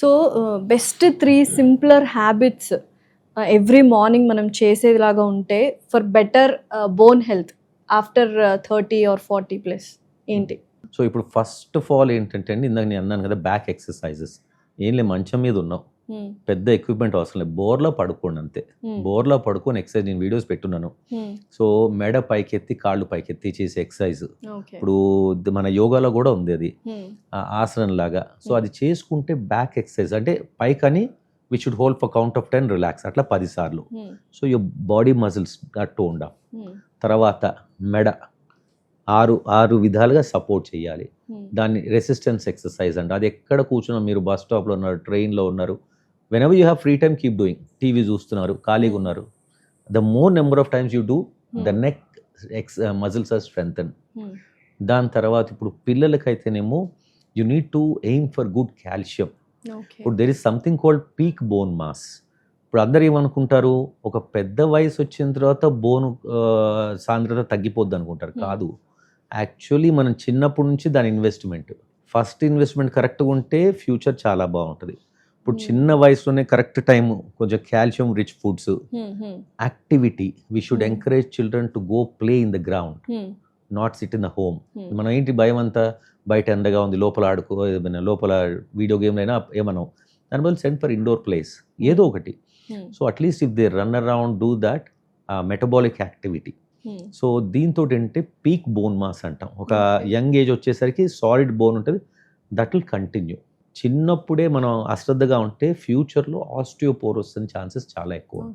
So best 3 simpler habits every morning మనం చేసేలాగా ఉంటే for better bone health after 30 or 40 plus ఏంటి? So ఇప్పుడు ఫస్ట్ ఆఫ్ ఆల్ ఏంటంటే అండి, ఇందాక నేను అన్నాను కదా, బ్యాక్ ఎక్సర్సైజెస్. ఏం లేదు, మంచం మీద ఉన్నావు, పెద్ద ఎక్విప్మెంట్ అవసరం లేదు, బోర్లో పడుకోండి అంతే. బోర్లో పడుకొని ఎక్సర్సైజ్, నేను వీడియోస్ పెట్టున్నాను. సో మెడ పైకెత్తి కాళ్ళు పైకెత్తి చేసే ఎక్సర్సైజ్. ఇప్పుడు మన యోగాలో కూడా ఉంది అది, ఆసనం లాగా. సో అది చేసుకుంటే బ్యాక్ ఎక్సర్సైజ్ అంటే పైకని we should hold for count of 10 relax, అట్లా 10 సార్లు. So your body muscles tone down. తర్వాత మెడ ఆరు విధాలుగా సపోర్ట్ చేయాలి. దాన్ని రెసిస్టెన్స్ ఎక్సర్సైజ్ అంట. అది ఎక్కడ కూర్చున్నా, మీరు బస్ స్టాప్లో ఉన్నారు, ట్రైన్లో ఉన్నారు, whenever you have free time keep doing. TV చూస్తున్నారు, ఖాళీగా ఉన్నారు, the more number of times you do, the neck muscles are strengthen. దాని తర్వాత ఇప్పుడు పిల్లలకైతేనేమో you need to aim for good calcium. ఇప్పుడు there is something called peak bone mass. ఇప్పుడు అందరు ఏమనుకుంటారు, ఒక పెద్ద వయసు వచ్చిన తర్వాత బోను సాంద్రత తగ్గిపోద్ది అనుకుంటారు. కాదు, యాక్చువల్లీ మనం చిన్నప్పటి నుంచి దాని ఇన్వెస్ట్మెంట్, ఫస్ట్ ఇన్వెస్ట్మెంట్ కరెక్ట్గా ఉంటే ఫ్యూచర్ చాలా బాగుంటుంది. ఇప్పుడు చిన్న వయసులోనే కరెక్ట్ టైం, కొంచెం calcium rich foods, activity. We should encourage children to go play in the ground, not SIT in the home. మనం ఏంటి భయం అంతా, బయట ఎండగా ఉంది, లోపల ఆడుకో, ఏమైనా లోపల వీడియో గేమ్లు అయినా ఏమన్నాం, దాని బదులు సెండ్ ఫర్ ఇండోర్ ప్లేస్ ఏదో ఒకటి. So at least if they run around do that metabolic activity. So దీంతో ఏంటంటే పీక్ బోన్ మాస్ అంటాం. ఒక యంగ్ ఏజ్ వచ్చేసరికి సాలిడ్ బోన్ ఉంటుంది, దట్ విల్ కంటిన్యూ. చిన్నప్పుడే మనం అశ్రద్ధగా ఉంటే ఫ్యూచర్లో ఆస్టియోపోరోసిస్ ఛాన్సెస్ చాలా ఎక్కువ ఉంటాయి.